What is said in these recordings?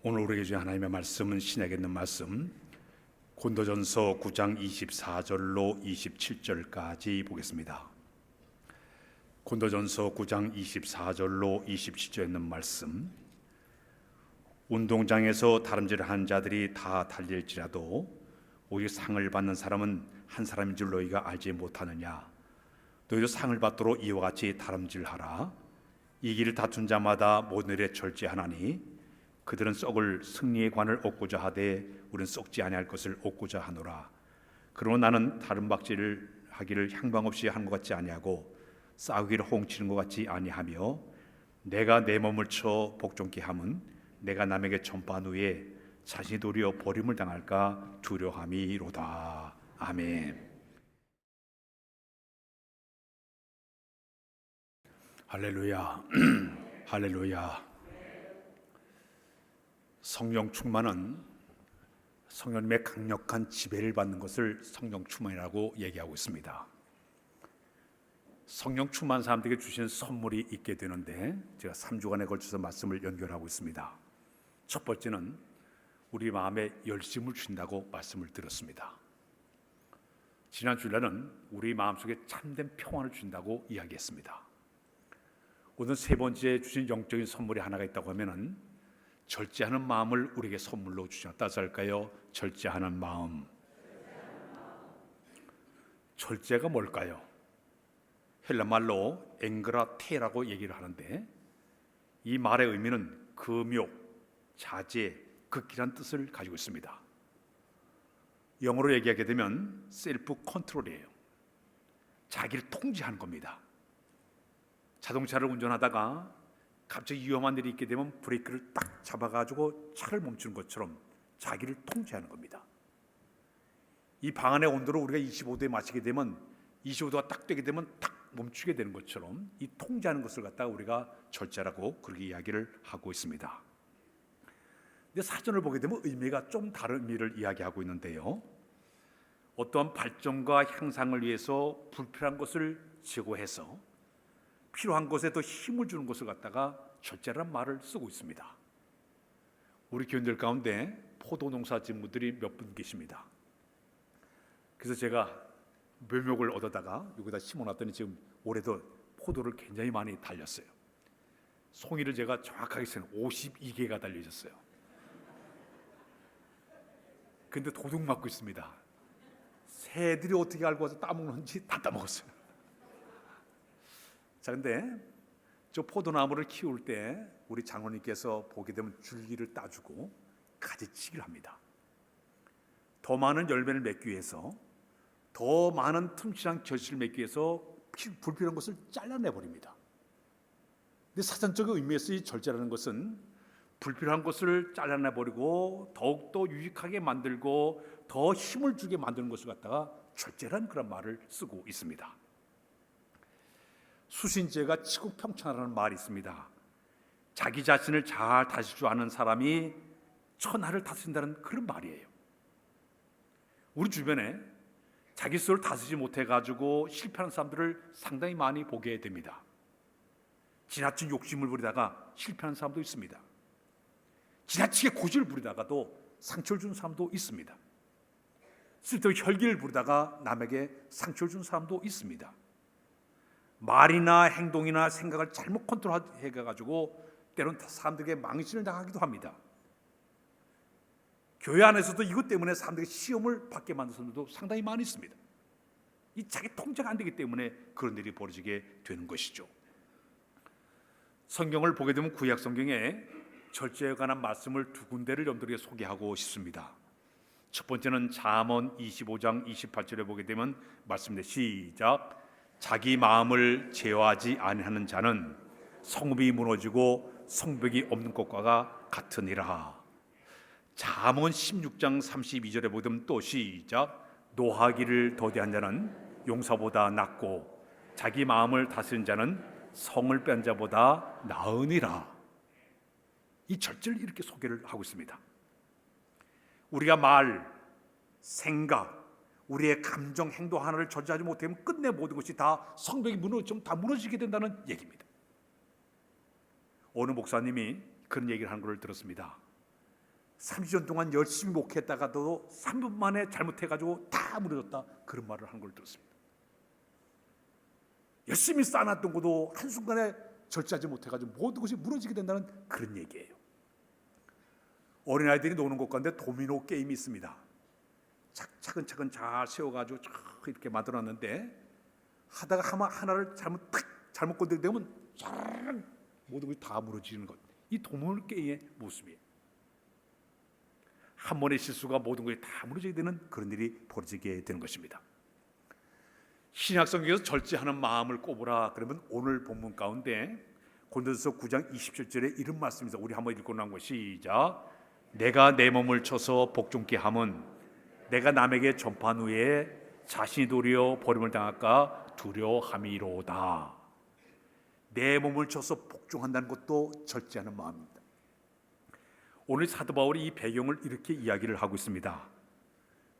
오늘 우리에게 주신 하나님의 말씀은 신약에 있는 말씀 고린도전서 9장 24절로 27절까지 보겠습니다. 고린도전서 9장 24절로 27절에 있는 말씀, 운동장에서 다름질하는 자들이 다 달릴지라도 오직 상을 받는 사람은 한 사람인 줄 너희가 알지 못하느냐. 너희도 상을 받도록 이와 같이 다름질하라. 이기를 다툰 자마다 모든 일에 절제하나니 그들은 썩을 승리의 관을 얻고자 하되 우리는 썩지 아니할 것을 얻고자 하노라. 그러나 나는 다른 박질을 하기를 향방 없이 하는 것 같지 아니하고 싸우기를 홍치는 것 같지 아니하며 내가 내 몸을 쳐 복종케 함은 내가 남에게 전파한 후에 자신이 도리어 버림을 당할까 두려함이로다. 아멘. 할렐루야. 할렐루야. 성령 충만은 성령님의 강력한 지배를 받는 것을 성령 충만이라고 얘기하고 있습니다. 성령 충만 사람들에게 주시는 선물이 있게 되는데 제가 3주간에 걸쳐서 말씀을 연결하고 있습니다. 첫 번째는 우리 마음에 열심을 주신다고 말씀을 드렸습니다. 지난 주일에는 우리 마음속에 참된 평안을 준다고 이야기했습니다. 오늘 세 번째 주신 영적인 선물이 하나가 있다고 하면은 절제하는 마음을 우리에게 선물로 주셨다. 따서 할까요? 절제하는 마음. 절제가 뭘까요? 헬라말로 앵그라테라고 얘기를 하는데 이 말의 의미는 금욕, 자제, 극기란 뜻을 가지고 있습니다. 영어로 얘기하게 되면 셀프 컨트롤이에요. 자기를 통제하는 겁니다. 자동차를 운전하다가 갑자기 위험한 일이 있게 되면 브레이크를 딱 잡아가지고 차를 멈추는 것처럼 자기를 통제하는 겁니다. 이 방 안의 온도를 우리가 25도에 맞추게 되면 25도가 딱 되게 되면 딱 멈추게 되는 것처럼 이 통제하는 것을 갖다가 우리가 절제라고 그렇게 이야기를 하고 있습니다. 근데 사전을 보게 되면 의미가 좀 다른 의미를 이야기하고 있는데요. 어떠한 발전과 향상을 위해서 불필요한 것을 제거해서 필요한 것에 더 힘을 주는 것을 갖다가 절제라는 말을 쓰고 있습니다. 우리 교인들 가운데 포도 농사 짓는 분들이 몇 분 계십니다. 그래서 제가 묘목을 얻어다가 여기다 심어놨더니 지금 올해도 포도를 굉장히 많이 달렸어요. 송이를 제가 정확하게 세는 52개가 달려 있었어요. 근데 도둑 맞고 있습니다. 새들이 어떻게 알고 와서 따먹는지 다 따먹었어요. 자, 근데 저 포도나무를 키울 때 우리 장로님께서 보게 되면 줄기를 따주고 가지치기를 합니다. 더 많은 열매를 맺기 위해서, 더 많은 틈실한 결실을 맺기 위해서 불필요한 것을 잘라내버립니다. 근데 사전적인 의미에서 이 절제라는 것은 불필요한 것을 잘라내버리고 더욱더 유익하게 만들고 더 힘을 주게 만드는 것을 갖다가 절제라는 그런 말을 쓰고 있습니다. 수신제가 치국평천하라는 말이 있습니다. 자기 자신을 잘 다스릴 줄 아는 사람이 천하를 다스린다는 그런 말이에요. 우리 주변에 자기 스스로를 다스리지 못해가지고 실패하는 사람들을 상당히 많이 보게 됩니다. 지나친 욕심을 부리다가 실패하는 사람도 있습니다. 지나치게 고집을 부리다가도 상처를 주는 사람도 있습니다. 쓸데없이 혈기를 부리다가 남에게 상처를 주는 사람도 있습니다. 말이나 행동이나 생각을 잘못 컨트롤해가지고 때로는 사람들에게 망신을 당하기도 합니다. 교회 안에서도 이것 때문에 사람들에게 시험을 받게 만든 사람들도 상당히 많이 있습니다. 이 자기 통제가 안 되기 때문에 그런 일이 벌어지게 되는 것이죠. 성경을 보게 되면 구약 성경에 절제에 관한 말씀을 두 군데를 여러분들에게 소개하고 싶습니다. 첫 번째는 잠언 25장 28절에 보게 되면 말씀입니다. 시작. 자기 마음을 제어하지 아니하는 자는 성읍이 무너지고 성벽이 없는 것과 같으니라. 잠언 16장 32절에 보면 또 시작. 노하기를 더디한 자는 용사보다 낫고 자기 마음을 다스린 자는 성을 뺀 자보다 나으니라. 이 절제를 이렇게 소개를 하고 있습니다. 우리가 말, 생각, 우리의 감정, 행동 하나를 절제하지 못하면 끝내 모든 것이 다 성벽이 다 무너지게 된다는 얘기입니다. 어느 목사님이 그런 얘기를 하는 걸 들었습니다. 30년 동안 열심히 목회했다가도 3분 만에 잘못해가지고 다 무너졌다, 그런 말을 한 걸 들었습니다. 열심히 쌓아놨던 것도 한순간에 절제하지 못해가지고 모든 것이 무너지게 된다는 그런 얘기예요. 어린아이들이 노는 곳 가운데 도미노 게임이 있습니다. 차근차근 잘 세워가지고 이렇게 만들어놨는데 하다가 하나를 잘못 건드리게 되면 쫙 모든 것이 다 무너지는 것. 이 도미노 게임의 모습이에요. 한 번의 실수가 모든 것이 다 무너지게 되는 그런 일이 벌어지게 되는 것입니다. 신약성경에서 절제하는 마음을 꼽으라 그러면 오늘 본문 가운데 고린도전서 9장 27절에 이런 말씀입니다. 우리 한번 읽고 나온 거 시작. 내가 내 몸을 쳐서 복종케 함은 내가 남에게 전파한 후에 자신이 도리어 버림을 당할까 두려워함이로다. 내 몸을 쳐서 복종한다는 것도 절제하는 마음입니다. 오늘 사도 바울이 이 배경을 이렇게 이야기를 하고 있습니다.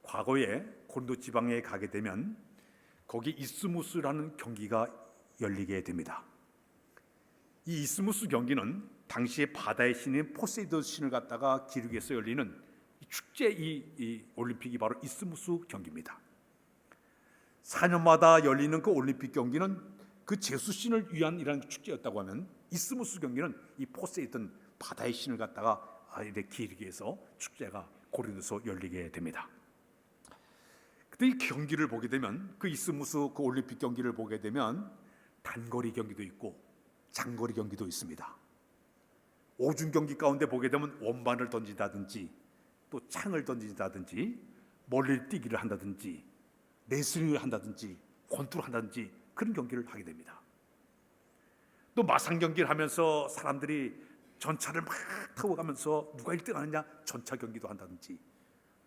과거에 고린도 지방에 가게 되면 거기 이스무스라는 경기가 열리게 됩니다. 이 이스무스 경기는 당시에 바다의 신인 포세이돈 신을 갖다가 기르기에서 열리는 축제, 이 올림픽이 바로 이스무스 경기입니다. 4년마다 열리는 그 올림픽 경기는 그 제수 신을 위한 이런 축제였다고 하면 이스무스 경기는 이 포세이돈 바다의 신을 갖다가 이렇게 기르기에서 축제가 고린도에서 열리게 됩니다. 그때 이 경기를 보게 되면 그 이스무스 그 올림픽 경기를 보게 되면 단거리 경기도 있고 장거리 경기도 있습니다. 오중 경기 가운데 보게 되면 원반을 던진다든지 또 창을 던진다든지 멀리 뛰기를 한다든지 레슬링을 한다든지 권투를 한다든지 그런 경기를 하게 됩니다. 또 마상 경기를 하면서 사람들이 전차를 막 타고 가면서 누가 1등 하느냐 전차 경기도 한다든지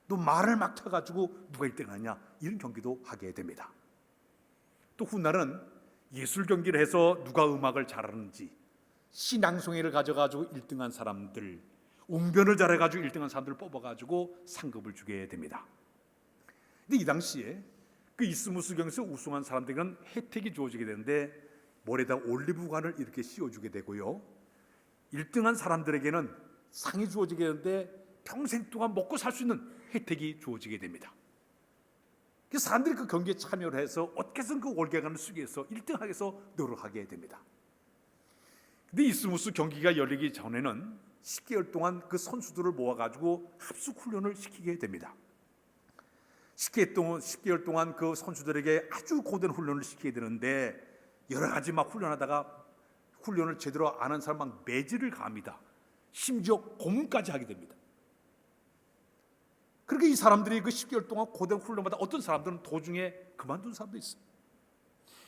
또 말을 막 타가지고 누가 1등 하느냐 이런 경기도 하게 됩니다. 또 훗날은 예술 경기를 해서 누가 음악을 잘하는지 시낭송회를 가져가지고 1등한 사람들, 웅변을 잘해가지고 1등한 사람들을 뽑아가지고 상급을 주게 됩니다. 근데 이 당시에 그 이스무스 경기에서 우승한 사람들에게는 혜택이 주어지게 되는데 머리에다 올리브관을 이렇게 씌워주게 되고요, 1등한 사람들에게는 상이 주어지게 되는데 평생 동안 먹고 살 수 있는 혜택이 주어지게 됩니다. 그래서 사람들이 그 경기에 참여를 해서 어떻게든 그 올개관을 쓰기 위해서 1등하기 위해서 노력하게 됩니다. 근데 이스무스 경기가 열리기 전에는 10개월 동안 그 선수들을 모아가지고 합숙 훈련을 시키게 됩니다. 10개월 동안 그 선수들에게 아주 고된 훈련을 시키게 되는데 여러 가지 막 훈련하다가 훈련을 제대로 안 한 사람 막 매질을 가합니다. 심지어 고문까지 하게 됩니다. 그렇게 이 사람들이 그 10개월 동안 고된 훈련마다 어떤 사람들은 도중에 그만둔 사람도 있어요.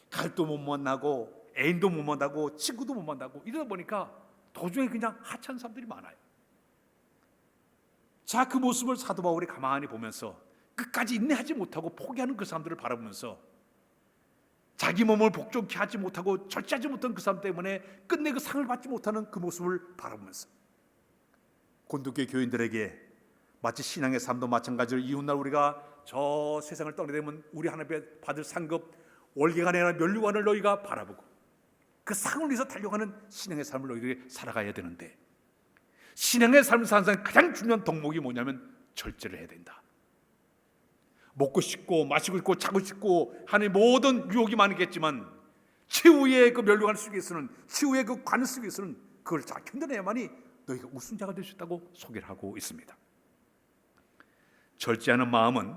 갈도 못 만나고 애인도 못 만나고 친구도 못 만나고 이러다 보니까 도중에 그냥 하찮은 사람들이 많아요. 자, 그 모습을 사도 바울이 가만히 보면서 끝까지 인내하지 못하고 포기하는 그 사람들을 바라보면서 자기 몸을 복종케 하지 못하고 절제하지 못한 그 사람 때문에 끝내 그 상을 받지 못하는 그 모습을 바라보면서 고린도교회 교인들에게 마치 신앙의 삶도 마찬가지로 이웃날 우리가 저 세상을 떠나게 되면 우리 하나님께 받을 상급 월계가 아니라 면류관을 너희가 바라보고 그 상을 위해서 달려가는 신앙의 삶을 너희들이 살아가야 되는데, 신앙의 삶을 사는 사람의 가장 중요한 덕목이 뭐냐면 절제를 해야 된다. 먹고 싶고 마시고 싶고 자고 싶고 하는 모든 유혹이 많겠지만 최후의 그 면류관을 쓰기 위해서는, 최후의 그 관을 쓰기 위해서는 그걸 잘 견뎌내야만이 너희가 우승자가 될 수 있다고 소개를 하고 있습니다. 절제하는 마음은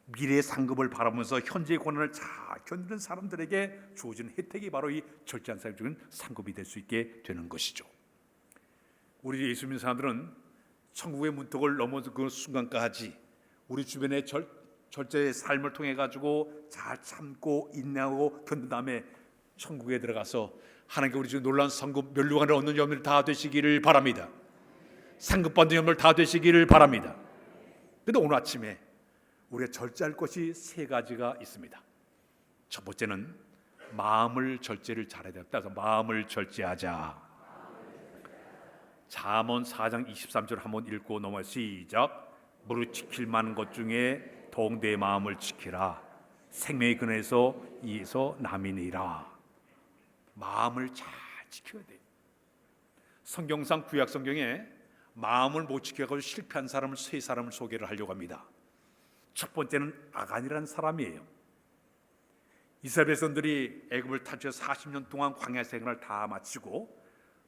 미래의 상급을 바라보면서 현재의 고난을 잘 견디는 사람들에게 주어진 혜택이 바로 이 절제한 사람이 주는 상급이 될 수 있게 되는 것이죠. 우리 예수 믿는 사람들은 천국의 문턱을 넘어서 그 순간까지 우리 주변의 절제의 삶을 통해 가지고 잘 참고 인내하고 견딘 다음에 천국에 들어가서 하나님께 우리 주 놀라운 상급 면류관을 얻는 여러분들 다 되시기를 바랍니다. 상급 받는 여러분들 다 되시기를 바랍니다. 그런데 오늘 아침에 우리가 절제할 것이 세 가지가 있습니다. 첫 번째는 마음을 절제를 잘해야 된다. 그래서 마음을 절제하자. 잠언 4장 23절 한번 읽고 넘어 시작. 무릇 지킬 만한 것 중에 더욱 내 마음을 지키라. 생명의 근원에서 이에서 남이니라. 마음을 잘 지켜야 돼요. 성경상 구약 성경에 마음을 못 지켜가지고 실패한 사람을 세 사람을 소개를 하려고 합니다. 첫 번째는 아간이라는 사람이에요. 이스라엘 백성들이 애굽을 탈출해서 40년 동안 광야 생활을 다 마치고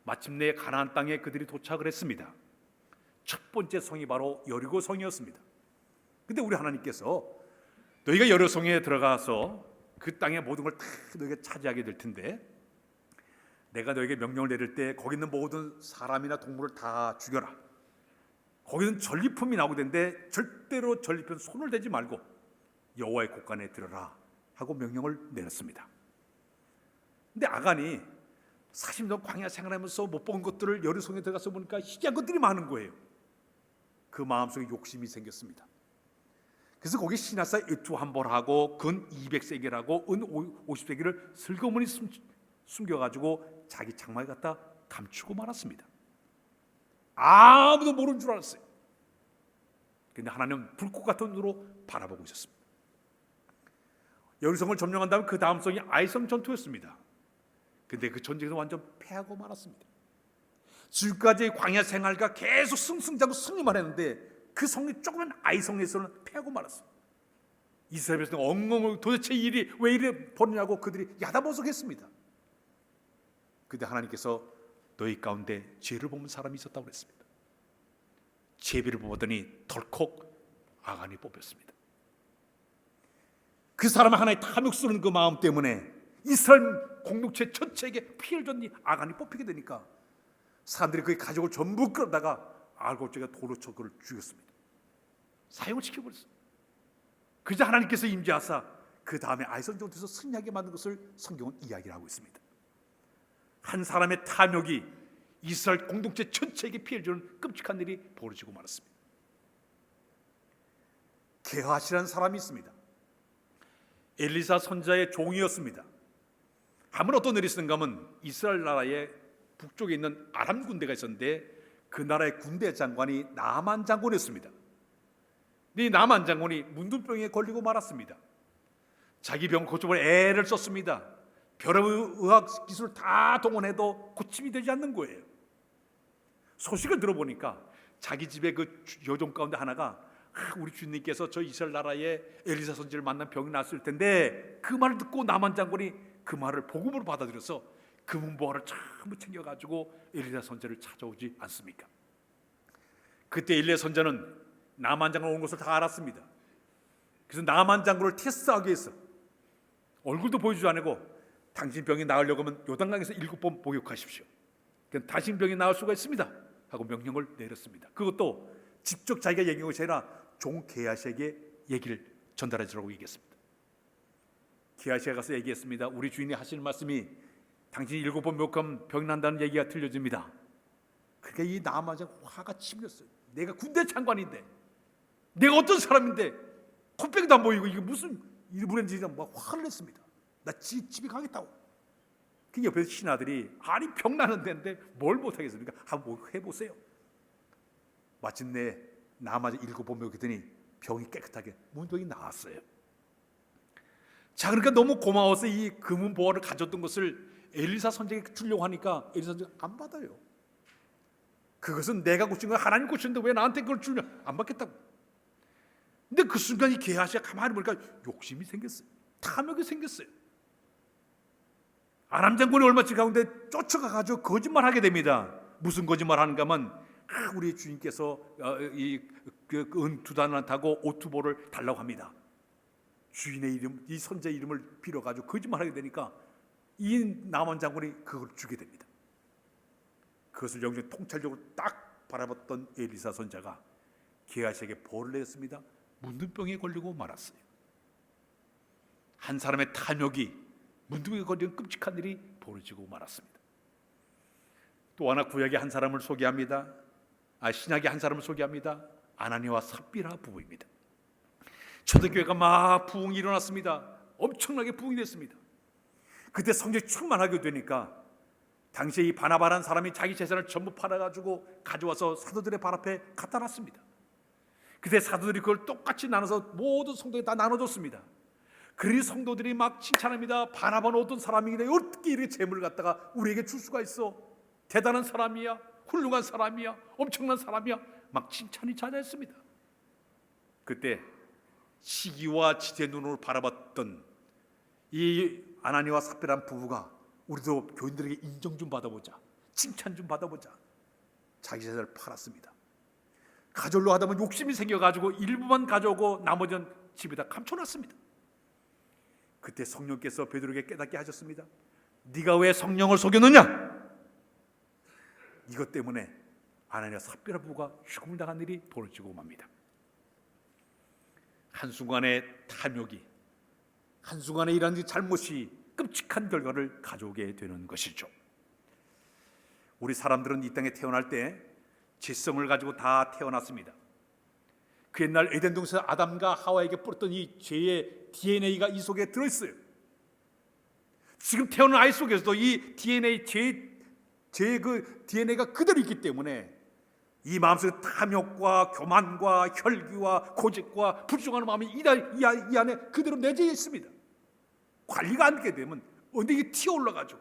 마침내 가나안 땅에 그들이 도착을 했습니다. 첫 번째 성이 바로 여리고 성이었습니다. 근데 우리 하나님께서 너희가 여리고 성에 들어가서 그 땅의 모든 걸 다 너희가 차지하게 될 텐데 내가 너희에게 명령을 내릴 때 거기 있는 모든 사람이나 동물을 다 죽여라. 거기는 전리품이 나오게 되는데 절대로 전리품 손을 대지 말고 여호와의 곳간에 들어라 하고 명령을 내렸습니다. 근데 아간이 40년 광야 생활하면서 못 본 것들을 여리고성에 들어가서 보니까 희귀한 것들이 많은 거예요. 그 마음속에 욕심이 생겼습니다. 그래서 거기 시나사 에투 한 벌하고 근 200세겔하고 은 50세겔을 슬그머니 숨겨가지고 자기 장막에 갖다 감추고 말았습니다. 아무도 모르는 줄 알았어요. 그런데 하나님은 불꽃 같은 눈으로 바라보고 있었습니다. 여리고성을 점령한 다음 그 다음 성이 아이성 전투였습니다. 근데 그 전쟁에서 완전 패하고 말았습니다. 지금까지 광야 생활과 계속 승승장구 승리만 했는데 그 성이 조그만 아이성에서는 패하고 말았어요. 이스라엘 백성은 엉엉 도대체 이 일이 왜 이래 벌어냐고 그들이 야단보석했습니다. 근데 하나님께서 너희 가운데 죄를 범한 사람이 있었다고 그랬습니다. 제비를 뽑았더니 덜컥 아간이 뽑혔습니다. 그 사람 하나의 탐욕스러운 그 마음 때문에 이스라엘 공동체 전체에게 피해를 줬니 아간이 뽑히게 되니까 사람들이 그의 가족을 전부 끌어다가 알곡제가 돌로 쳐 그를 죽였습니다. 사형을 시켜버렸어요. 그저 하나님께서 임재하사 그 다음에 아이성 전투에서 승리하게 만든 것을 성경은 이야기를 하고 있습니다. 한 사람의 탐욕이 이스라엘 공동체 전체에게 피해를 주는 끔찍한 일이 벌어지고 말았습니다. 게하시라는 사람이 있습니다. 엘리사 선자의 종이었습니다. 한번 어떤 일이 있었는가 하면 이스라엘 나라의 북쪽에 있는 아람 군대가 있었는데 그 나라의 군대 장관이 나만 장군이었습니다. 이 나만 장군이 문둥병에 걸리고 말았습니다. 자기 병을 고쳐볼 애를 썼습니다. 별의의학 기술을 다 동원해도 고침이 되지 않는 거예요. 소식을 들어보니까 자기 집에 그 여종 가운데 하나가 우리 주님께서 저 이스라엘 나라에 엘리사 선지를 만난 병이 났을 텐데 그 말을 듣고 나만 장군이 그 말을 복음으로 받아들여서 금은보화를 전부 챙겨가지고 엘리사 선지를 찾아오지 않습니까? 그때 엘리야 선지는 나만 장군 온 것을 다 알았습니다. 그래서 나만 장군을 테스트하기 위해서 얼굴도 보여주지 않고 당신 병이 나으려고 하면 요단강에서 7번 목욕하십시오. 당신 병이 나을 수가 있습니다 하고 명령을 내렸습니다. 그것도 직접 자기가 얘기한 것이 아니라 종 게하시에게 얘기를 전달해 주라고 얘기했습니다. 게하시가 가서 얘기했습니다. 우리 주인이 하시는 말씀이 당신이 7번 목욕하면 병이 난다는 얘기가 들려집니다. 그러니까 이 나만 장군 화가 치밀었어요. 내가 군대 장관인데 내가 어떤 사람인데 코빼기도 안 보이고 이게 무슨 일부러인지 막 화를 냈습니다. 나 집에 가겠다고. 그 옆에서 신하들이 아니 병 나는 데인데 뭘 못하겠습니까? 한번 해보세요. 마침내 나마저 7번 먹였더니 병이 깨끗하게 문병이 나왔어요. 자, 그러니까 너무 고마워서 이 금은 보화를 가졌던 것을 엘리사 선지에게 주려고 하니까 엘리사 선지가 안 받아요. 그것은 내가 고친 거 하나님 고쳤는데 왜 나한테 그걸 주냐? 안 받겠다고. 근데 그 순간 이 게하시가 가만히 보니까 욕심이 생겼어요. 탐욕이 생겼어요. 아람 장군이 얼마 가운데 쫓아가가지고 거짓말하게 됩니다. 무슨 거짓말하는가 하면 우리 주인께서 은 2단을 타고 오투보를 달라고 합니다. 주인의 이름, 이 선지의 이름을 빌어가지고 거짓말하게 되니까 이 남한 장군이 그걸 주게 됩니다. 그것을 영적 통찰적으로 딱 바라봤던 엘리사 선지자가 게하시에게 벌을 내렸습니다. 문둥병에 걸리고 말았어요. 한 사람의 탐욕이 문둥병에 걸리는 끔찍한 일이 벌어지고 말았습니다. 또 하나 구약의 한 사람을 소개합니다. 신약의 한 사람을 소개합니다. 아나니와 삽비라 부부입니다. 초대교회가 막 부흥이 일어났습니다. 엄청나게 부흥이 됐습니다. 그때 성령이 충만하게 되니까 당시에 이 바나바라는 사람이 자기 재산을 전부 팔아가지고 가져와서 사도들의 발 앞에 갖다 놨습니다. 그때 사도들이 그걸 똑같이 나눠서 모든 성도에 다 나눠줬습니다. 그러니 성도들이 막 칭찬합니다. 바나바는 어떤 사람이길래 어떻게 이렇게 재물을 갖다가 우리에게 줄 수가 있어? 대단한 사람이야. 훌륭한 사람이야, 엄청난 사람이야, 막 칭찬이 잦아있습니다. 그때 시기와 지혜의 눈으로 바라봤던 이 아나니와 삽비라는 부부가 우리도 교인들에게 인정 좀 받아보자, 칭찬 좀 받아보자, 자기 재산을 팔았습니다. 가절로 하다 보면 욕심이 생겨가지고 일부만 가져오고 나머지는 집에다 감춰놨습니다. 그때 성령께서 베드로에게 깨닫게 하셨습니다. 네가 왜 성령을 속였느냐? 이것 때문에 아나니와 삽비라 부부가 죽음을 당한 일이 벌어지고 맙니다. 한순간의 탐욕이, 한순간에 이런 잘못이 끔찍한 결과를 가져오게 되는 것이죠. 우리 사람들은 이 땅에 태어날 때 죄성을 가지고 다 태어났습니다. 그 옛날 에덴 동산에서 아담과 하와에게 뿌렸던 이 죄의 DNA가 이 속에 들어있어요. 지금 태어난 아이 속에서도 이 DNA, 죄의 그 DNA가 그대로 있기 때문에 이 마음속에 탐욕과 교만과 혈기와 고집과 불순종하는 마음이 이 안에 그대로 내재해 있습니다. 관리가 안 되게 되면 언제 이게 튀어올라가지고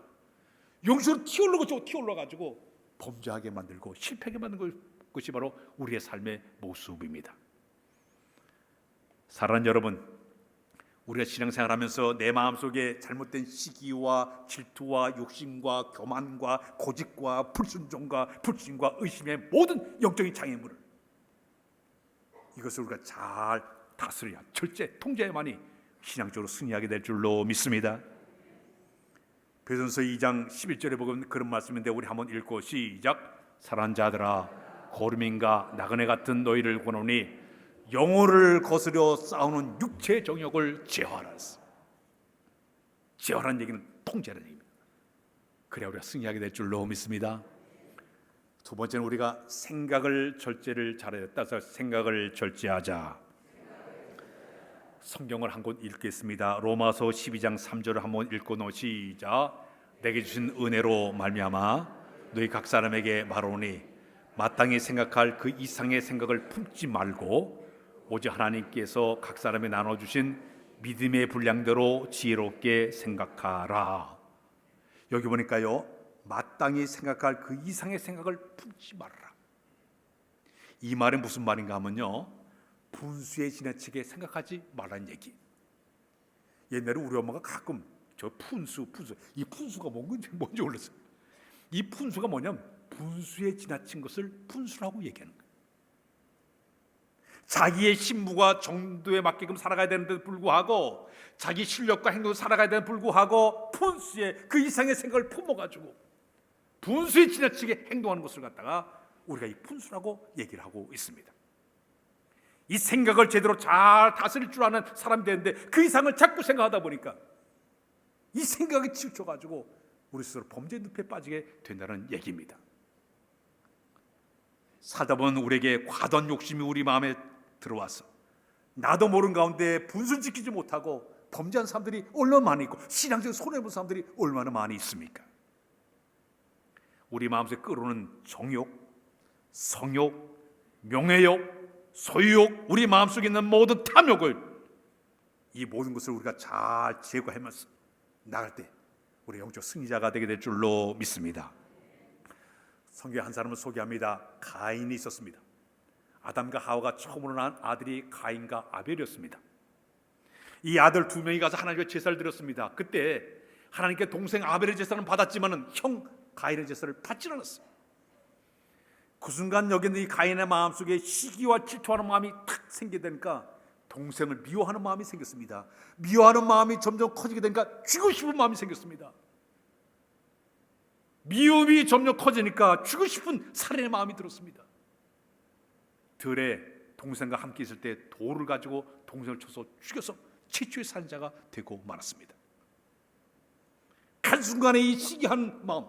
영적으로 튀어올라가지고 범죄하게 만들고 실패하게 만드는 것이 바로 우리의 삶의 모습입니다. 사랑하는 여러분, 우리가 신앙생활하면서 내 마음속에 잘못된 시기와 질투와 욕심과 교만과 고집과 불순종과 불신과 의심의 모든 영적인 장애물을, 이것을 우리가 잘 다스려야, 절제, 통제해야만이 신앙적으로 승리하게 될 줄로 믿습니다. 베드로전서 2장 11절에 보면 그런 말씀인데 우리 한번 읽고 시작. 사랑하는 자들아, 거름인가 나그네 같은 너희를 권하노니 영혼을 거스려 싸우는 육체의 정욕을 제어하라. 제어하라는 얘기는 통제라는 얘기입니다. 그래야 우리가 승리하게 될 줄로 믿습니다. 두 번째는 우리가 생각을 절제를 잘해야 따라서 생각을 절제하자. 성경을 한 곳 읽겠습니다. 로마서 12장 3절을 한번 읽고 시작. 내게 주신 은혜로 말미암아 너희 각 사람에게 말하노니 마땅히 생각할 그 이상의 생각을 품지 말고 오직 하나님께서 각 사람에 나눠주신 믿음의 분량대로 지혜롭게 생각하라. 여기 보니까요, 마땅히 생각할 그 이상의 생각을 품지 말아라. 이 말은 무슨 말인가 하면요, 분수에 지나치게 생각하지 말라는 얘기. 옛날에 우리 엄마가 가끔 저 분수 이 분수가 뭔지 몰랐어요. 이 분수가 뭐냐면 분수에 지나친 것을 분수라고 얘기하는 거예요. 자기의 신부가 정도에 맞게끔 살아가야 되는데 불구하고 자기 실력과 행동을 살아가야 되는데 불구하고 분수에 그 이상의 생각을 품어가지고 분수에 지나치게 행동하는 것을 갖다가 우리가 이 분수라고 얘기를 하고 있습니다. 이 생각을 제대로 잘 다스릴 줄 아는 사람이 되는데 그 이상을 자꾸 생각하다 보니까 이 생각에 치우쳐가지고 우리 스스로 범죄 늪에 빠지게 된다는 얘기입니다. 살다 보면 우리에게 과도한 욕심이 우리 마음에 들어와서 나도 모르는 가운데 분수를 지키지 못하고 범죄한 사람들이 얼마나 많이 있고 신앙적인 손해본 사람들이 얼마나 많이 있습니까? 우리 마음속에 끓어오는 정욕, 성욕, 명예욕, 소유욕, 우리 마음속에 있는 모든 탐욕을, 이 모든 것을 우리가 잘 제거하면서 나갈 때 우리 영적 승리자가 되게 될 줄로 믿습니다. 성경에 한 사람을 소개합니다. 가인이 있었습니다. 아담과 하와가 처음으로 낳은 아들이 가인과 아벨이었습니다. 이 아들 두 명이 가서 하나님께 제사를 드렸습니다. 그때 하나님께 동생 아벨의 제사는 받았지만은 형 가인의 제사를 받지 않았어요. 그 순간 여기 있는 이 가인의 마음속에 시기와 질투하는 마음이 탁 생기게 되니까 동생을 미워하는 마음이 생겼습니다. 미워하는 마음이 점점 커지게 되니까 죽고 싶은 마음이 생겼습니다. 미움이 점점 커지니까 죽고 싶은 살인의 마음이 들었습니다. 들에 동생과 함께 있을 때 돌을 가지고 동생을 쳐서 죽여서 최초의 살인자가 되고 말았습니다. 한순간에 이 시기한 마음,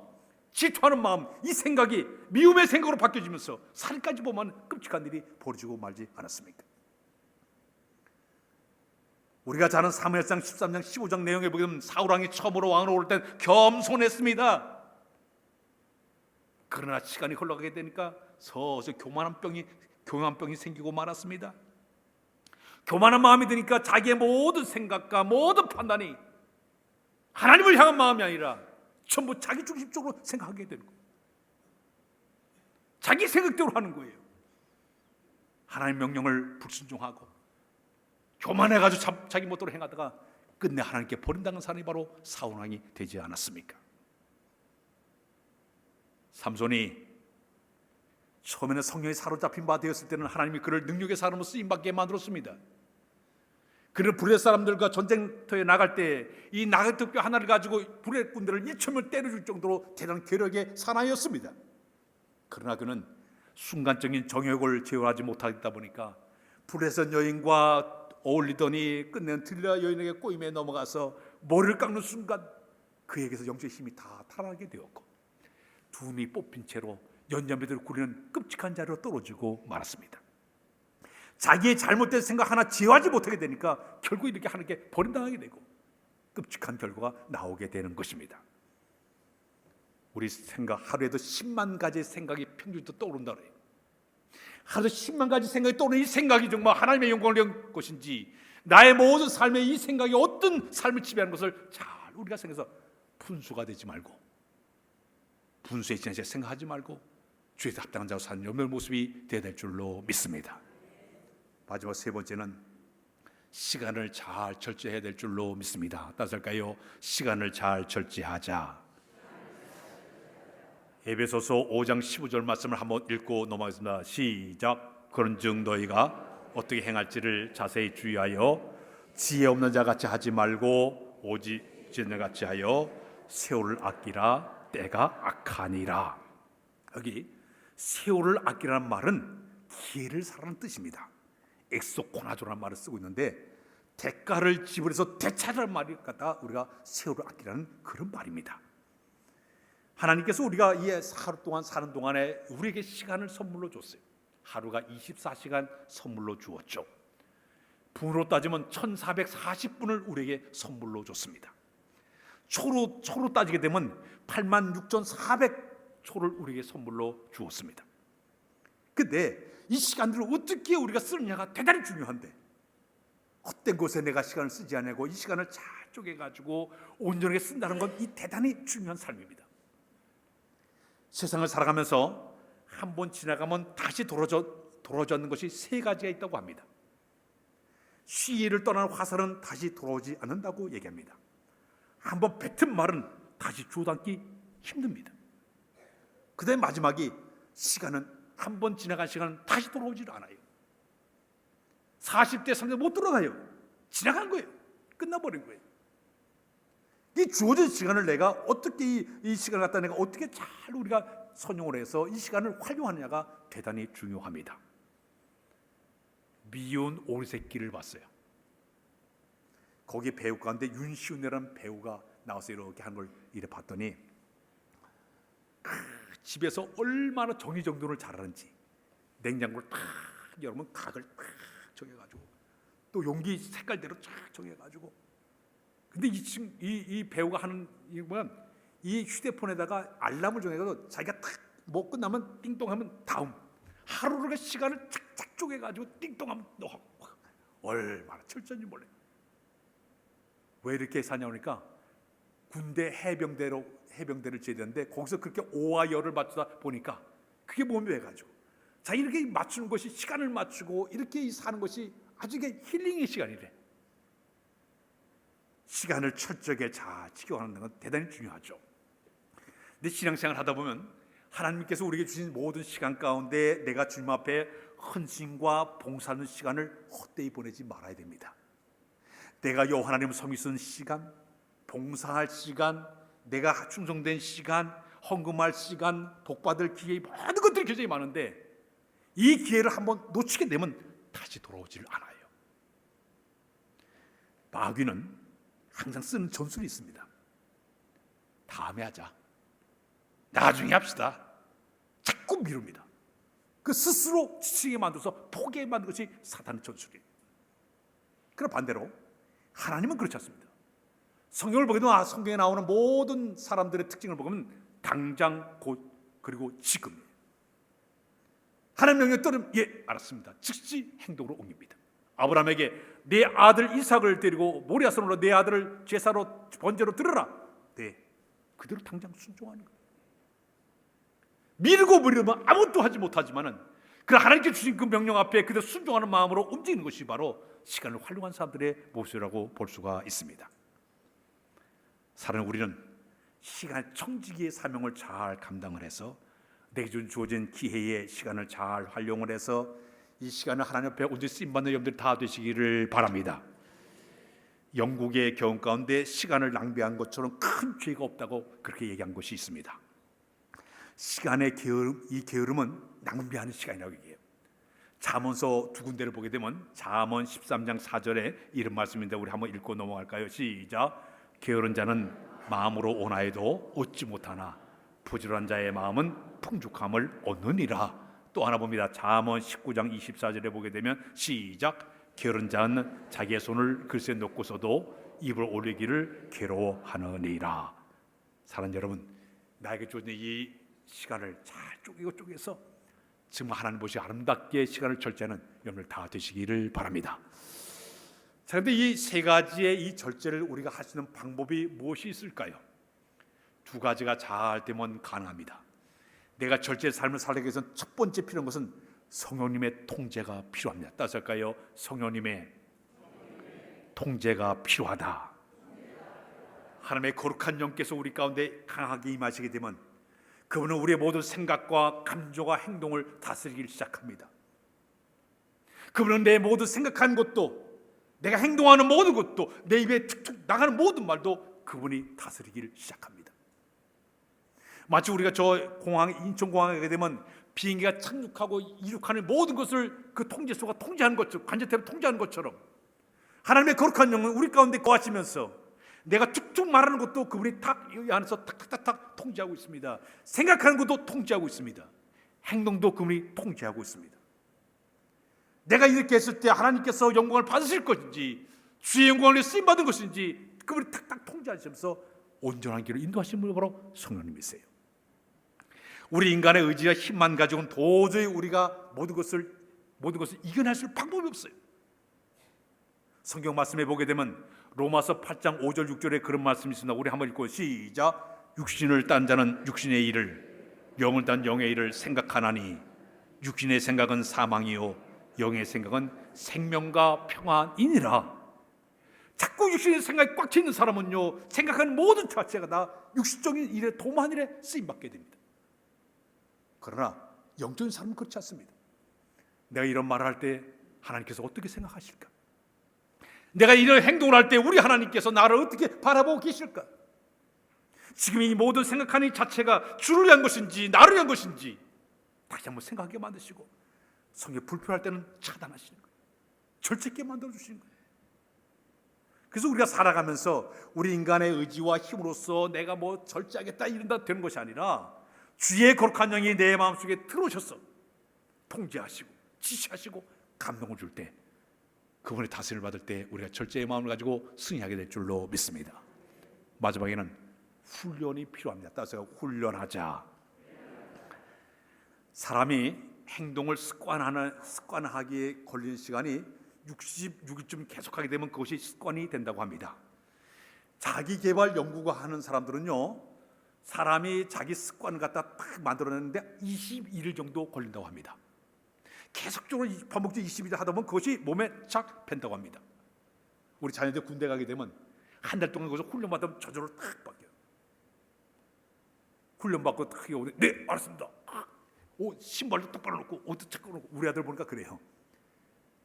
질투하는 마음, 이 생각이 미움의 생각으로 바뀌어지면서 살인까지 보면 끔찍한 일이 벌어지고 말지 않았습니까? 우리가 잘 아는 사무엘상 13장 15장 내용에 보면 사울왕이 처음으로 왕으로 오를 땐 겸손했습니다. 그러나 시간이 흘러가게 되니까 서서히 교만한 병이 생기고 말았습니다. 교만한 마음이 드니까 자기의 모든 생각과 모든 판단이 하나님을 향한 마음이 아니라 전부 자기 중심적으로 생각하게 되는 거예요. 자기 생각대로 하는 거예요. 하나님 명령을 불순종하고 교만해가지고 자기 멋대로 행하다가 끝내 하나님께 버린다는 사람이 바로 사울 왕이 되지 않았습니까? 삼손이 처음에는 성령에 사로잡힌 바 되었을 때는 하나님이 그를 능력의 사람으로 쓰임받게 만들었습니다. 그는 블레셋 사람들과 전쟁터에 나갈 때 이 나그토끼 하나를 가지고 블레셋 군대를 1,000명 때려줄 정도로 대단한 괴력의 사나이였습니다. 그러나 그는 순간적인 정욕을 제어하지 못하다 보니까 블레셋 여인과 어울리더니 끝내는 들라 여인에게 꼬임에 넘어가서 머리를 깎는 순간 그에게서 영적인 힘이 다 타락하게 되었고 두 눈이 뽑힌 채로 연자매들을 구리는 끔찍한 자리로 떨어지고 말았습니다. 자기의 잘못된 생각 하나 제어하지 못하게 되니까 결국 이렇게 하나님께 버림당하게 되고 끔찍한 결과가 나오게 되는 것입니다. 우리 생각 하루에도 10만 가지의 생각이 평균적으로 떠오른다 그래요. 하루에 10만 가지 생각이 떠오르는 이 생각이 정말 하나님의 영광을 위한 것인지 나의 모든 삶의 이 생각이 어떤 삶을 지배하는 것을 잘 우리가 생각해서 분수가 되지 말고 분수에 지나쳐 생각하지 말고 주에서 합당한 자로 사는 여러분의 모습이 되어야 될 줄로 믿습니다. 마지막 세 번째는 시간을 잘 절제해야 될 줄로 믿습니다. 따라서일까요? 시간을 잘 절제하자. 에베소서 5장 15절 말씀을 한번 읽고 넘어가겠습니다. 시작. 그런즉 너희가 어떻게 행할지를 자세히 주의하여 지혜 없는 자 같이 하지 말고 오직 지혜자 같이 하여 세월을 아끼라. 때가 악하니라. 여기 세월을 아끼라는 말은 기회를 사라는 뜻입니다. 엑소코나조라는 말을 쓰고 있는데 대가를 지불해서 되찾으라는 말을 갖다가 우리가 세월을 아끼라는 그런 말입니다. 하나님께서 우리가 이 하루 동안 사는 동안에 우리에게 시간을 선물로 줬어요. 하루가 24시간 선물로 주었죠. 분으로 따지면 1440분을 우리에게 선물로 줬습니다. 초로 따지게 되면 86,400초를 우리에게 선물로 주었습니다. 근데 이 시간들을 어떻게 우리가 쓰느냐가 대단히 중요한데 헛된 곳에 내가 시간을 쓰지 않고 이 시간을 잘 쪼개가지고 온전하게 쓴다는 건 이 대단히 중요한 삶입니다. 세상을 살아가면서 한 번 지나가면 다시 돌아오지 않는 것이 세 가지가 있다고 합니다. 시위를 떠나는 화살은 다시 돌아오지 않는다고 얘기합니다. 한번 뱉은 말은 다시 주워담기 힘듭니다. 그 다음에 마지막이 시간은 한 번 지나간 시간은 다시 돌아오질 않아요. 40대 30대 못 돌아가요. 지나간 거예요. 끝나버린 거예요. 이 주어진 시간을 내가 어떻게 이 시간을 갖다 내가 어떻게 잘 우리가 선용을 해서 이 시간을 활용하느냐가 대단히 중요합니다. 미운 오리 새끼를 봤어요. 거기 배우 가운데 윤시훈이라는 배우가 나와서 이렇게 하는 걸 이래 봤더니 집에서 얼마나 정리정돈을 잘하는지 냉장고를 탁 열면 각을 탁 정해가지고 또 용기 색깔대로 쫙 정해가지고 근데 이 배우가 하는 이 휴대폰에다가 알람을 정해가지고 자기가 탁 뭐 끝나면 띵동하면 다음 하루를 시간을 착착 쪼개가지고 띵동하면 얼마나 철저한지 몰라요. 왜 이렇게 사냐니까 군대 해병대를 제대했는데 거기서 그렇게 오와 열을 맞추다 보니까 그게 몸에 가지고 자 이렇게 맞추는 것이 시간을 맞추고 이렇게 사는 것이 아주 이게 힐링의 시간이래. 시간을 철저하게 잘 지켜가는 건 대단히 중요하죠. 근데 신앙생활 하다 보면 하나님께서 우리에게 주신 모든 시간 가운데 내가 주님 앞에 헌신과 봉사하는 시간을 헛되이 보내지 말아야 됩니다. 내가 여호와 하나님을 섬기 쓰는 시간, 봉사할 시간, 내가 충성된 시간, 헌금할 시간, 복받을 기회 모든 것들이 굉장히 많은데 이 기회를 한번 놓치게 되면 다시 돌아오지를 않아요. 마귀는 항상 쓰는 전술이 있습니다. 다음에 하자. 나중에 합시다. 자꾸 미룹니다. 그 스스로 지치게 만들어서 포기하게 만드는 것이 사탄의 전술이에요. 그럼 반대로 하나님은 그렇지 않습니다. 성경을 보게 되면 성경에 나오는 모든 사람들의 특징을 보면 당장 곧 그리고 지금 하나님 명령에 따르면 예 알았습니다. 즉시 행동으로 옮깁니다. 아브라함에게 내 아들 이삭을 데리고 모리아산으로 내 아들을 제사로 번제로 드려라. 네, 그대로 당장 순종하는 거예요. 미루고 미루면 아무것도 하지 못하지만은 그 하나님께 주신 그 명령 앞에 그대로 순종하는 마음으로 움직이는 것이 바로 시간을 활용한 사람들의 모습이라고 볼 수가 있습니다. 사랑하는 우리는 시간 청지기의 사명을 잘 감당을 해서 내게 주어진 기회의 시간을 잘 활용을 해서 이 시간을 하나님 앞에 온전히 쓰임받는 여러분들 다 되시기를 바랍니다. 영국의 교훈 가운데 시간을 낭비한 것처럼 큰 죄가 없다고 그렇게 얘기한 것이 있습니다. 시간의 게으름, 이 게으름은 낭비하는 시간이라고 얘기해요. 잠언서 두 군데를 보게 되면 잠언 13장 4절에 이런 말씀인데 우리 한번 읽고 넘어갈까요? 시작. 게으른 자는 마음으로 원하여도 얻지 못하나 부지런한 자의 마음은 풍족함을 얻느니라. 또 하나 봅니다. 잠언 19장 24절에 보게 되면 시작. 게으른 자는 자기의 손을 글쎄 놓고서도 입을 올리기를 괴로워하느니라. 사랑하는 여러분, 나에게 주어진 이 시간을 잘 쪼개서 정말 하나님 보시 아름답게 시간을 절제하는 여러분들 다 되시기를 바랍니다. 자, 그런데 이 세 가지의 이 절제를 우리가 할 수 있는 방법이 무엇이 있을까요? 두 가지가 잘 되면 가능합니다. 내가 절제의 삶을 살기 위해서는 첫 번째 필요한 것은 성령님의 통제가 필요합니다. 따라서 할까요? 성령님의 통제가 필요하다. 하나님의 거룩한 영께서 우리 가운데 강하게 임하시게 되면 그분은 우리의 모든 생각과 감정과 행동을 다스리기 시작합니다. 그분은 내 모든 생각하는 것도, 내가 행동하는 모든 것도, 내 입에 툭툭 나가는 모든 말도 그분이 다스리기를 시작합니다. 마치 우리가 저 인천공항에 가게 되면 비행기가 착륙하고 이륙하는 모든 것을 그 통제소가 통제하는 것처럼, 관제탑이 통제하는 것처럼 하나님의 거룩한 영은 우리 가운데 거하시면서 내가 툭툭 말하는 것도 그분이 이 안에서 탁탁탁탁 통제하고 있습니다. 생각하는 것도 통제하고 있습니다. 행동도 그분이 통제하고 있습니다. 내가 이렇게 했을 때 하나님께서 영광을 받으실 것인지 주의 영광을 쓰임받은 것인지 그분이 탁탁 통제하시면서 온전한 길로 인도하시는 분이 바로 성령님이세요. 우리 인간의 의지와 힘만 가지고는 도저히 우리가 모든 것을 이겨낼 수 있는 방법이 없어요. 성경 말씀에 보게 되면 로마서 8장 5절 6절에 그런 말씀이 있습니다. 우리 한번 읽고 시작. 육신을 딴 자는 육신의 일을, 영을 딴 영의 일을 생각하나니 육신의 생각은 사망이요 영의 생각은 생명과 평안이니라. 자꾸 육신의 생각이 꽉 차 있는 사람은요, 생각하는 모든 자체가 다 육신적인 일에 도만 일에 쓰임받게 됩니다. 그러나 영적인 사람은 그렇지 않습니다. 내가 이런 말을 할 때 하나님께서 어떻게 생각하실까? 내가 이런 행동을 할 때 우리 하나님께서 나를 어떻게 바라보고 계실까? 지금 이 모든 생각하는 자체가 주를 위한 것인지 나를 위한 것인지 다시 한번 생각하게 만드시고 성경 불편할 때는 차단하시는 거예요. 절제하게 만들어주시는 거예요. 그래서 우리가 살아가면서 우리 인간의 의지와 힘으로써 내가 뭐 절제하겠다 이런다 되는 것이 아니라 주의 거룩한 영이 내 마음속에 들어오셔서 통제하시고 지시하시고 감동을 줄 때 그분의 다스림을 받을 때 우리가 절제의 마음을 가지고 승리하게 될 줄로 믿습니다. 마지막에는 훈련이 필요합니다. 따라서 훈련하자. 사람이 행동을 습관하기에 걸리는 시간이 66일쯤 계속하게 되면 그것이 습관이 된다고 합니다. 자기개발 연구가 하는 사람들은요, 사람이 자기 습관을 갖다 딱 만들어내는데 21일 정도 걸린다고 합니다. 계속적으로 반복적으로 22일 하다 보면 그것이 몸에 착 밴다고 합니다. 우리 자녀들 군대 가게 되면 한 달 동안 거기서 훈련받으면 저절로 탁 바뀌어요. 훈련받고 탁 오고 네 알았습니다. 신발도 똑바로 놓고 옷도 착 놓고 우리 아들 보니까 그래요.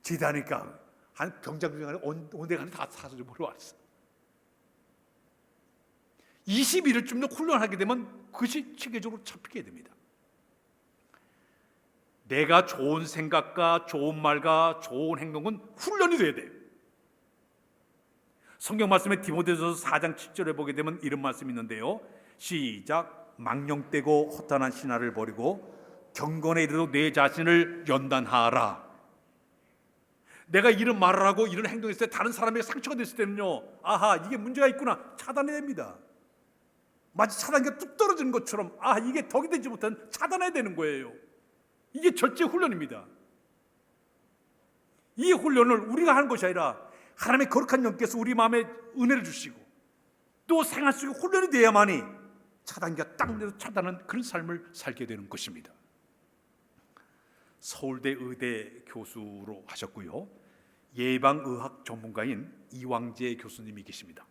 지다니까 한 병장 중에 온데 가는 다 사서 좀 물어왔어. 21일쯤 훈련하게 되면 그것이 체계적으로 잡히게 됩니다. 내가 좋은 생각과 좋은 말과 좋은 행동은 훈련이 돼야 돼요. 성경 말씀에 디모데전서 4장 7절에 보게 되면 이런 말씀이 있는데요. 시작. 망령되고 허탄한 신화를 버리고 경건에 이르도록 내 자신을 연단하라. 내가 이런 말을 하고 이런 행동을 했을 때 다른 사람에게 상처가 됐을 때는요, 아하 이게 문제가 있구나 차단해야 됩니다. 마치 차단기가 뚝 떨어지는 것처럼 이게 덕이 되지 못한 차단해야 되는 거예요. 이게 절제 훈련입니다. 이 훈련을 우리가 하는 것이 아니라 하나님의 거룩한 영께서 우리 마음에 은혜를 주시고 또 생활 속에 훈련이 돼야만이 차단기가 딱 내서 차단하는 그런 삶을 살게 되는 것입니다. 서울대 의대 교수로 하셨고요, 예방의학 전문가인 이왕재 교수님이 계십니다.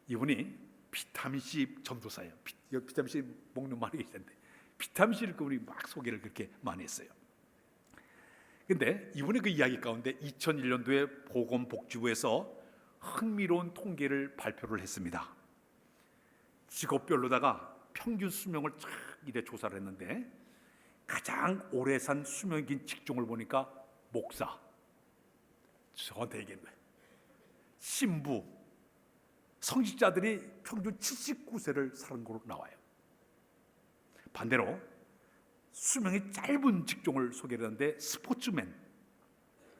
이분이 비타민C 전도사예요. 비타민C 먹는 말이 계시는데 비타민C를 그분이 막 소개를 그렇게 많이 했어요. 근데 이분의 그 이야기 가운데 2001년도에 보건복지부에서 흥미로운 통계를 발표를 했습니다. 직업별로다가 평균 수명을 쫙 이래 조사를 했는데 가장 오래 산 수명이 긴 직종을 보니까 목사, 저한테 얘기한 거예요. 신부, 성직자들이 평균 79세를 사는 걸로 나와요. 반대로 수명이 짧은 직종을 소개를 하는데 스포츠맨,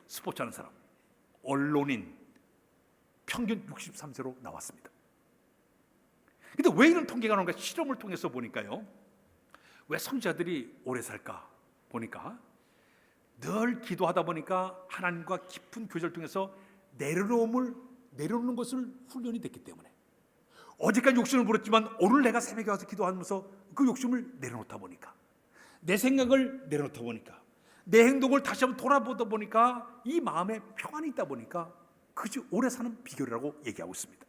스포츠하는 사람, 언론인 평균 63세로 나왔습니다. 근데 왜 이런 통계가 나오는가? 실험을 통해서 보니까요, 왜 성직자들이 오래 살까 보니까 늘 기도하다 보니까 하나님과 깊은 교제를 통해서 내려놓는 것을 훈련이 됐기 때문에, 어제까지 욕심을 부렸지만 오늘 내가 새벽에 와서 기도하면서 그 욕심을 내려놓다 보니까, 내 생각을 내려놓다 보니까, 내 행동을 다시 한번 돌아보다 보니까 이 마음에 평안이 있다 보니까 그것이 오래 사는 비결이라고 얘기하고 있습니다.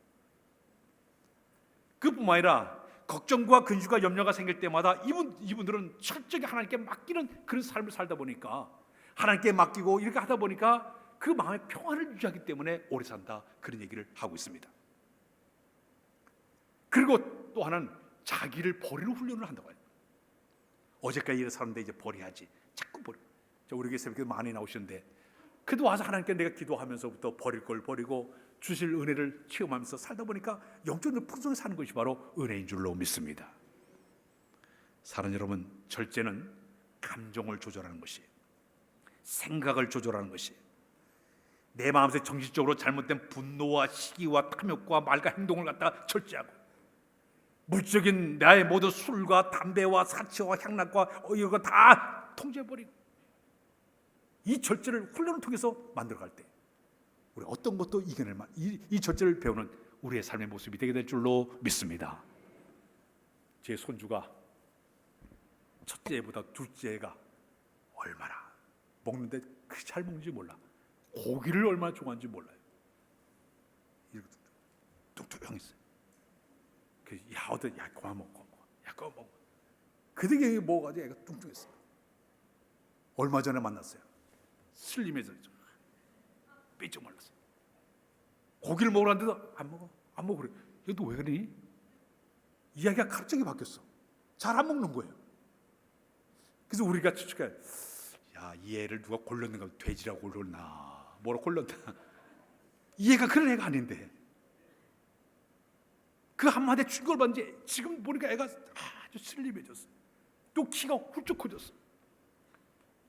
그뿐만 아니라 걱정과 근심과 염려가 생길 때마다 이분들은 철저히 하나님께 맡기는 그런 삶을 살다 보니까, 하나님께 맡기고 이렇게 하다 보니까 그 마음의 평안을 유지하기 때문에 오래 산다, 그런 얘기를 하고 있습니다. 그리고 또 하나는 자기를 버리는 훈련을 한다고 해요. 어제까지 이렇게 살았는데 이제 버려야지, 자꾸 버려. 우리 교회 새벽에 많이 나오시는데 그래도 와서 하나님께 내가 기도하면서부터 버릴 걸 버리고 주실 은혜를 체험하면서 살다 보니까 영적으로 풍성히 사는 것이 바로 은혜인 줄로 믿습니다. 사랑하는 여러분, 절제는 감정을 조절하는 것이, 생각을 조절하는 것이, 내 마음속에 정신적으로 잘못된 분노와 시기와 탐욕과 말과 행동을 갖다가 절제하고, 물질적인 나의 모든 술과 담배와 사치와 향락과 이런 거 다 통제해버리고, 이 절제를 훈련을 통해서 만들어갈 때 우리 어떤 것도 이겨낼 만, 이 절제를 배우는 우리의 삶의 모습이 되게 될 줄로 믿습니다. 제 손주가 첫째보다 둘째가 얼마나 먹는데 그렇게 잘 먹는지 몰라. 고기를 얼마나 좋아하는지 몰라요. 이렇게 뚱뚱했어요. 야, 어디, 야, 그만 먹고, 야, 그만 먹고. 그 되게 먹어가지고 애가 뚱뚱했어. 얼마 전에 만났어요. 슬림해서 삐쩍 말랐어. 고기를 먹으라는데도 안 먹어 그래. 야, 너 왜 그러니? 이야기가 갑자기 바뀌었어. 잘 안 먹는 거예요. 그래서 우리가 추측해, 야, 이 애를 누가 골랐는가? 돼지라고 골랐나? 뭐라 골랐나? 이 애가 그런 애가 아닌데, 그 한마디에 충격을 받는지 지금 보니까 애가 아주 슬림해졌어. 또 키가 훌쩍 커졌어.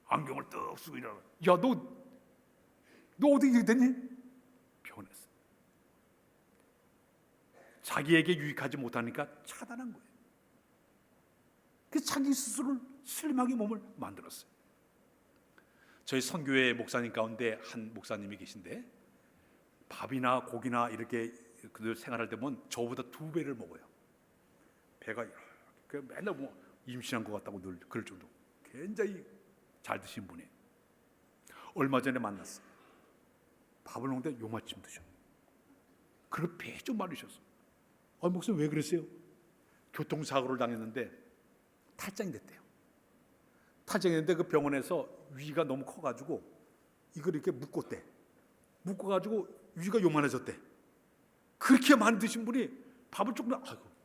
안경을 떡 쓰고 일어나. 야, 너 어디 이렇게 됐니? 변했어. 자기에게 유익하지 못하니까 차단한 거예요. 그래서 자기 스스로를 슬림하게 몸을 만들었어요. 저희 선교회 목사님 가운데 한 목사님이 계신데, 밥이나 고기나 이렇게 그들 생활할 때 보면 저보다 2배를 먹어요. 배가 맨날 뭐 임신한 것 같다고 늘 그럴 정도. 굉장히 잘 드신 분이에요. 얼마 전에 만났어요. 밥을 먹는데 요만큼 드셔. 그리고 배 좀 마르셨어. 목사님 왜 그랬어요? 교통사고를 당했는데 탈장이 됐대요. 탈장했는데 그 병원에서 위가 너무 커가지고 이걸 이렇게 묶었대. 묶어가지고 위가 요만해졌대. 그렇게 많이 드신 분이 밥을 조금,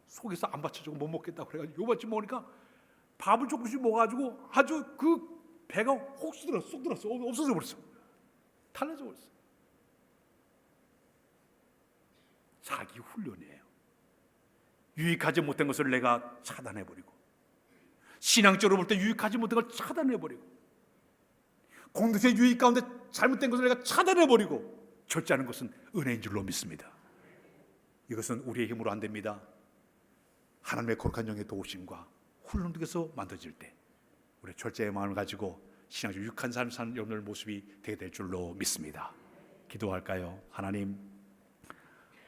속에서 안 받쳐주고 못 먹겠다고 그래가지고 요만큼 먹으니까 밥을 조금씩 먹어가지고 아주 그 배가 쏙 들었어. 없어져 버렸어. 달라져 버렸어. 자기 훈련이에요. 유익하지 못한 것을 내가 차단해버리고, 신앙적으로 볼 때 유익하지 못한 걸 차단해버리고, 공동체의 유익 가운데 잘못된 것을 내가 차단해버리고 절제하는 것은 은혜인 줄로 믿습니다. 이것은 우리의 힘으로 안 됩니다. 하나님의 거룩한 영의 도우심과 훈련 속에서 만들어질 때 우리 절제의 마음을 가지고 신앙적으로 유익한 삶을 사는 여러분의 모습이 되게 될 줄로 믿습니다. 기도할까요? 하나님,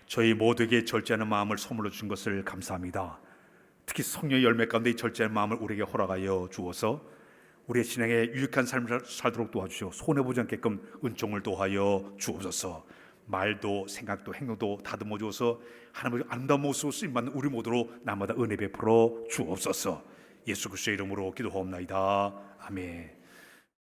저희 모두에게 절제하는 마음을 선물로 주신 것을 감사합니다. 특히 성령의 열매 가운데 이 절제한 마음을 우리에게 허락하여 주어서 우리의 신앙에 유익한 삶을 살도록 도와주시고 손해보지 않게끔 은총을 도하여 주옵소서. 말도 생각도 행동도 다듬어 주어서 하나님의 아름다운 모습으로 쓰임받는 우리 모두로 날마다 은혜 베풀어 주옵소서. 예수 그리스도의 이름으로 기도하옵나이다. 아멘.